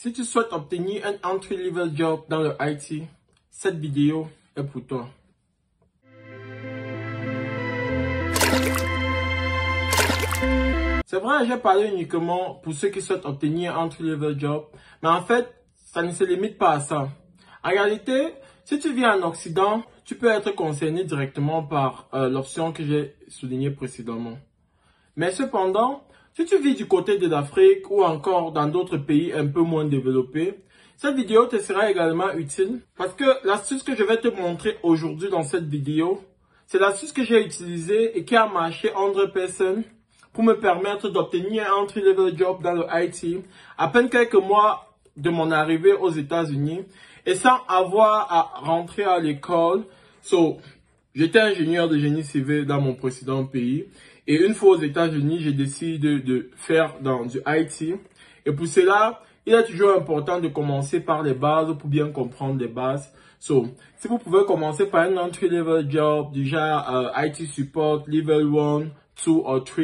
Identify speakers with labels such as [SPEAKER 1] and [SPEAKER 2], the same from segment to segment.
[SPEAKER 1] Si tu souhaites obtenir un entry-level job dans le IT, cette vidéo est pour toi. C'est vrai, j'ai parlé uniquement pour ceux qui souhaitent obtenir un entry-level job, mais en fait, ça ne se limite pas à ça. En réalité, si tu vis en Occident, tu peux être concerné directement par l'option que j'ai soulignée précédemment. Mais cependant, si tu vis du côté de l'Afrique ou encore dans d'autres pays un peu moins développés, cette vidéo te sera également utile parce que l'astuce que je vais te montrer aujourd'hui dans cette vidéo, c'est l'astuce que j'ai utilisée et qui a marché 100% pour me permettre d'obtenir un entry-level job dans le IT à peine quelques mois de mon arrivée aux États-Unis et sans avoir à rentrer à l'école. J'étais ingénieur de génie civil dans mon précédent pays et une fois aux États-Unis, j'ai décidé de faire dans du IT. Et pour cela, il est toujours important de commencer par les bases pour bien comprendre les bases. Si vous pouvez commencer par un entry-level job, déjà IT support, level 1, 2 ou 3,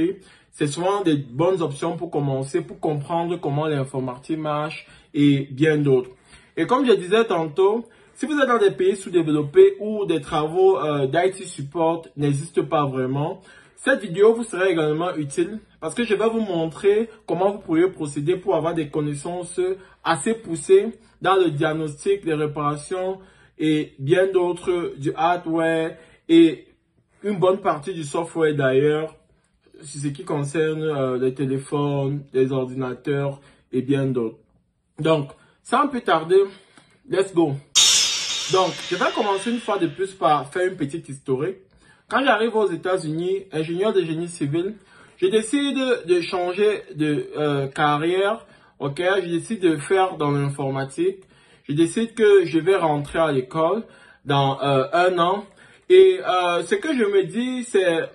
[SPEAKER 1] c'est souvent des bonnes options pour commencer, pour comprendre comment l'informatique marche et bien d'autres. Et comme je disais tantôt, si vous êtes dans des pays sous-développés où des travaux d'IT support n'existent pas vraiment, cette vidéo vous sera également utile parce que je vais vous montrer comment vous pourriez procéder pour avoir des connaissances assez poussées dans le diagnostic, les réparations et bien d'autres du hardware et une bonne partie du software d'ailleurs, ce qui concerne les téléphones, les ordinateurs et bien d'autres. Donc, sans plus tarder, let's go! Donc, je vais commencer une fois de plus par faire une petite historique. Quand j'arrive aux États-Unis, ingénieur de génie civil, je décide de changer de carrière, ok? Je décide de faire dans l'informatique. Je décide que je vais rentrer à l'école dans 1 an. Et ce que je me dis, c'est,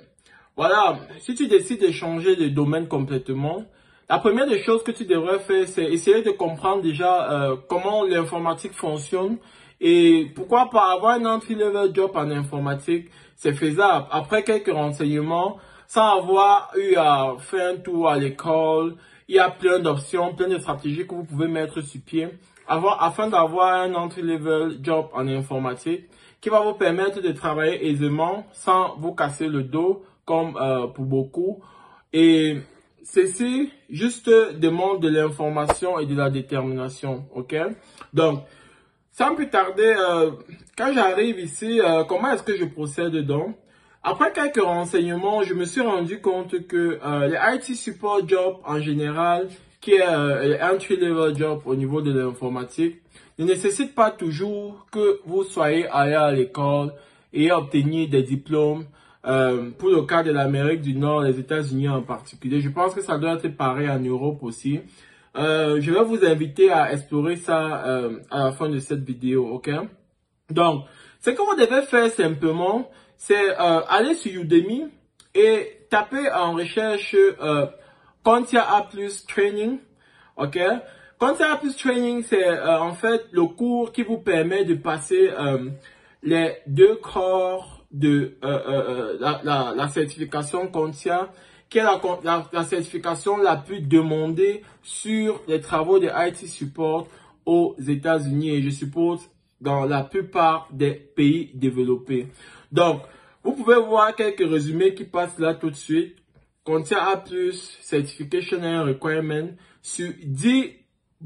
[SPEAKER 1] voilà, si tu décides de changer de domaine complètement, la première des choses que tu devrais faire, c'est essayer de comprendre déjà comment l'informatique fonctionne. Et pourquoi pas avoir un entry-level job en informatique, c'est faisable. Après quelques renseignements, sans avoir eu à faire un tour à l'école, il y a plein d'options, plein de stratégies que vous pouvez mettre sur pied afin d'avoir un entry-level job en informatique qui va vous permettre de travailler aisément sans vous casser le dos comme pour beaucoup. Et ceci juste demande de l'information et de la détermination, ok? Donc, sans plus tarder, quand j'arrive ici, comment est-ce que je procède donc? Après quelques renseignements, je me suis rendu compte que les IT support job en général, qui est entry-level job au niveau de l'informatique, ne nécessite pas toujours que vous soyez allé à l'école et obtenir des diplômes. Pour le cas de l'Amérique du Nord, les États-Unis en particulier, je pense que ça doit être pareil en Europe aussi. Je vais vous inviter à explorer ça à la fin de cette vidéo, ok? Donc, ce que vous devez faire simplement, c'est aller sur Udemy et taper en recherche CompTIA A+ Training, ok? CompTIA A+ Training, c'est en fait le cours qui vous permet de passer les 2 corps de la certification CompTIA, qui est la certification la plus demandée sur les travaux de IT support aux États-Unis et je suppose dans la plupart des pays développés. Donc, vous pouvez voir quelques résumés qui passent là tout de suite. CompTIA A+, Certification and Requirement, sur 10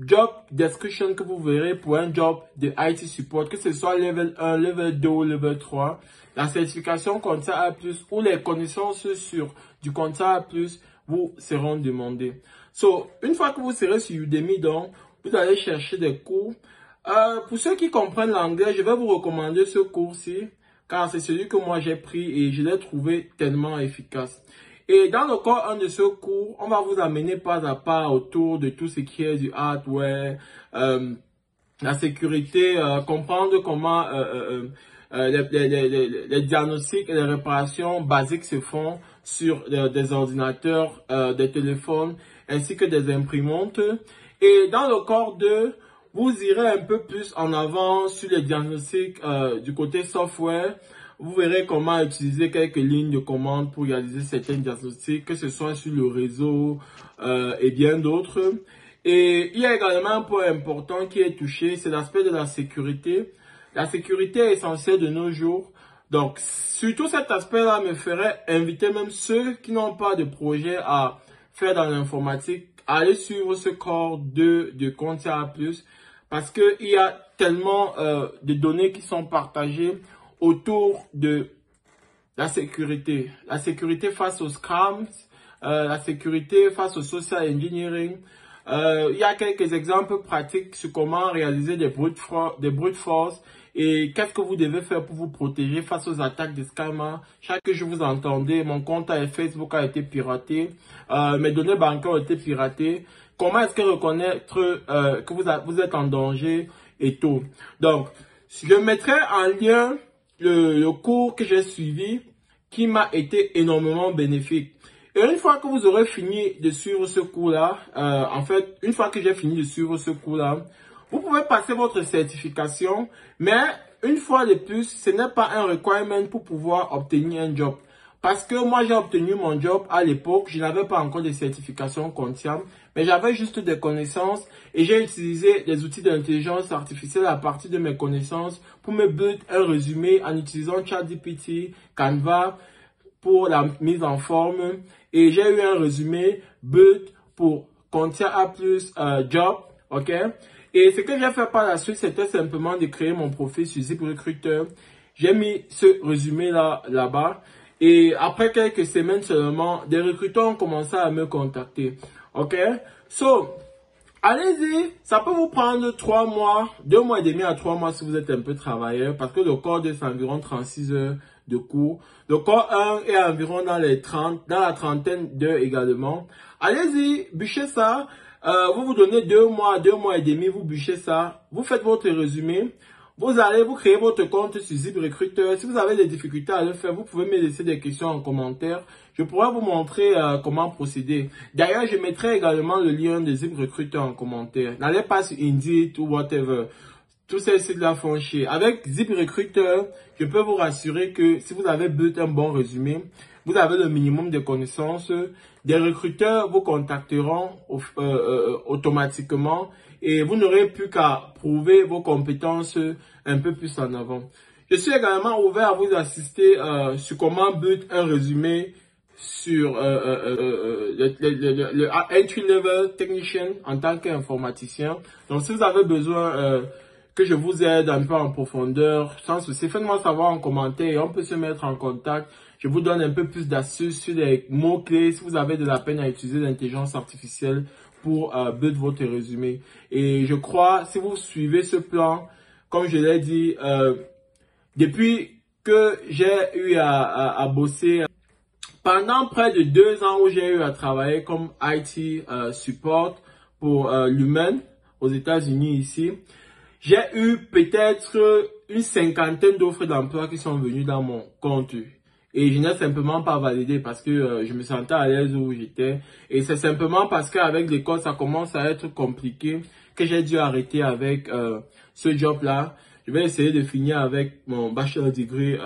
[SPEAKER 1] job description que vous verrez pour un job de IT support, que ce soit level 1, level 2 ou level 3. La certification CompTIA A+, ou les connaissances sur du CompTIA A+, vous seront demandées. Une fois que vous serez sur Udemy, donc, vous allez chercher des cours. Pour ceux qui comprennent l'anglais, je vais vous recommander ce cours-ci, car c'est celui que moi j'ai pris et je l'ai trouvé tellement efficace. Et dans le corps 1 de ce cours, on va vous amener pas à pas autour de tout ce qui est du hardware, la sécurité, comprendre comment les diagnostics et les réparations basiques se font sur des ordinateurs, des téléphones, ainsi que des imprimantes. Et dans le corps 2, vous irez un peu plus en avant sur les diagnostics du côté software. Vous verrez comment utiliser quelques lignes de commande pour réaliser certains diagnostics, que ce soit sur le réseau et bien d'autres. Et il y a également un point important qui est touché, c'est l'aspect de la sécurité. La sécurité est essentielle de nos jours. Donc, surtout cet aspect-là me ferait inviter même ceux qui n'ont pas de projet à faire dans l'informatique à aller suivre ce corps de Kontia A+, parce qu'il y a tellement de données qui sont partagées autour de la sécurité. La sécurité face aux scams, la sécurité face au social engineering. Il y a quelques exemples pratiques sur comment réaliser des brute force et qu'est-ce que vous devez faire pour vous protéger face aux attaques des scammers. Chaque jour vous entendez, mon compte Facebook a été piraté, mes données bancaires ont été piratées. Comment est-ce que reconnaître que vous êtes en danger et tout. Donc, je mettrai en lien le cours que j'ai suivi qui m'a été énormément bénéfique. Et une fois que vous aurez fini de suivre ce cours-là, une fois que j'ai fini de suivre ce cours-là, vous pouvez passer votre certification, mais une fois de plus, ce n'est pas un requirement pour pouvoir obtenir un job. Parce que moi, j'ai obtenu mon job à l'époque, je n'avais pas encore de certification Kontia, mais j'avais juste des connaissances et j'ai utilisé des outils d'intelligence artificielle à partir de mes connaissances pour me build un résumé en utilisant ChatGPT, Canva pour la mise en forme. Et j'ai eu un résumé build pour Kontia A+, job, ok? Et ce que j'ai fait par la suite, c'était simplement de créer mon profil sur ZipRecruiter. J'ai mis ce résumé là-bas. Et après quelques semaines seulement, des recruteurs ont commencé à me contacter. Ok? So, allez-y. Ça peut vous prendre 3 mois, 2 mois et demi à 3 mois si vous êtes un peu travailleur. Parce que le corps 2, c'est environ 36 heures de cours. Le corps 1 est environ dans la trentaine d'heures également. Allez-y, bûchez ça. Vous donnez 2 mois, 2 mois et demi, vous bûchez ça. Vous faites votre résumé. Vous créez votre compte sur ZipRecruiter. Si vous avez des difficultés à le faire, vous pouvez me laisser des questions en commentaire. Je pourrai vous montrer comment procéder. D'ailleurs, je mettrai également le lien de ZipRecruiter en commentaire. N'allez pas sur Indeed ou whatever. Tous ces sites-là font chier. Avec ZipRecruiter, je peux vous rassurer que si vous avez built un bon résumé, vous avez le minimum de connaissances, des recruteurs vous contacteront automatiquement et vous n'aurez plus qu'à prouver vos compétences un peu plus en avant. Je suis également ouvert à vous assister sur comment build un résumé sur le entry level technician en tant qu'informaticien. Donc si vous avez besoin que je vous aide un peu en profondeur, sans souci, faites-moi savoir en commentaire et on peut se mettre en contact. Je vous donne un peu plus d'astuces sur les mots-clés si vous avez de la peine à utiliser l'intelligence artificielle pour build votre résumé. Et je crois, si vous suivez ce plan, comme je l'ai dit, depuis que j'ai eu à bosser, pendant près de 2 ans où j'ai eu à travailler comme IT support pour l'humain aux États-Unis ici, j'ai eu peut-être une 50aine d'offres d'emploi qui sont venues dans mon compte. Et je n'ai simplement pas validé parce que je me sentais à l'aise où j'étais. Et c'est simplement parce qu'avec l'école, ça commence à être compliqué que j'ai dû arrêter avec ce job-là. Je vais essayer de finir avec mon bachelor degree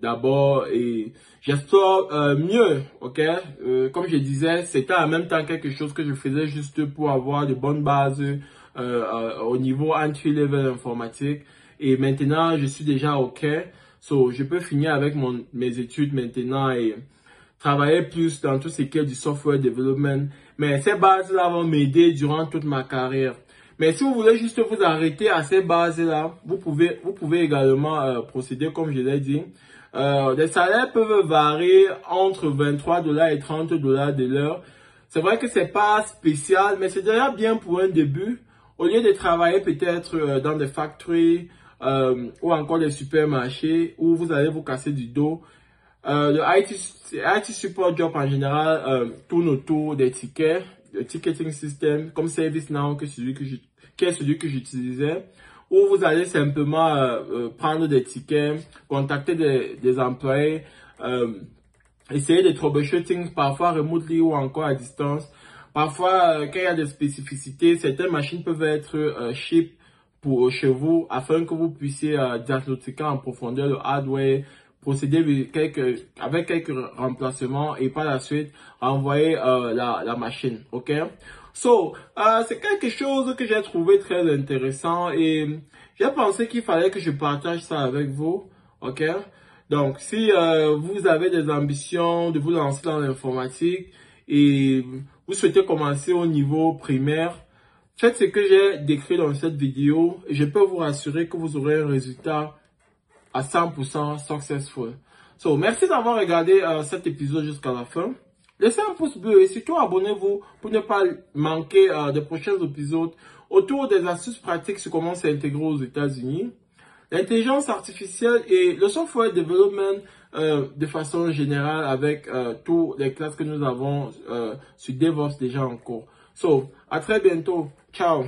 [SPEAKER 1] d'abord et j'explore mieux, ok? Comme je disais, c'était en même temps quelque chose que je faisais juste pour avoir de bonnes bases au niveau entry-level informatique. Et maintenant, je suis déjà ok. So, je peux finir avec mes études maintenant et travailler plus dans tout ce qui est du software development. Mais ces bases-là vont m'aider durant toute ma carrière. Mais si vous voulez juste vous arrêter à ces bases-là, vous pouvez également procéder comme je l'ai dit. Les salaires peuvent varier entre 23 $ et 30 $ de l'heure. C'est vrai que c'est pas spécial, mais c'est déjà bien pour un début. Au lieu de travailler peut-être dans des factories ou encore des supermarchés où vous allez vous casser du dos, le IT support job en général tourne autour des tickets, le ticketing system comme ServiceNow qui est celui que j'utilisais, où vous allez simplement prendre des tickets, contacter des employés, essayer des troubleshooting parfois remotely ou encore à distance. Parfois, quand il y a des spécificités, certaines machines peuvent être ship chez vous afin que vous puissiez diagnostiquer en profondeur le hardware, procéder avec quelques remplacements et par la suite renvoyer la machine. Ok? C'est quelque chose que j'ai trouvé très intéressant et j'ai pensé qu'il fallait que je partage ça avec vous, ok? Donc, si vous avez des ambitions de vous lancer dans l'informatique et vous souhaitez commencer au niveau primaire, faites ce que j'ai décrit dans cette vidéo et je peux vous rassurer que vous aurez un résultat à 100% successful. Merci d'avoir regardé cet épisode jusqu'à la fin. Laissez un pouce bleu et surtout abonnez-vous pour ne pas manquer de prochains épisodes autour des astuces pratiques sur comment s'intégrer aux États-Unis, l'intelligence artificielle et le software development de façon générale avec toutes les classes que nous avons sur DevOps déjà en cours. À très bientôt. Ciao.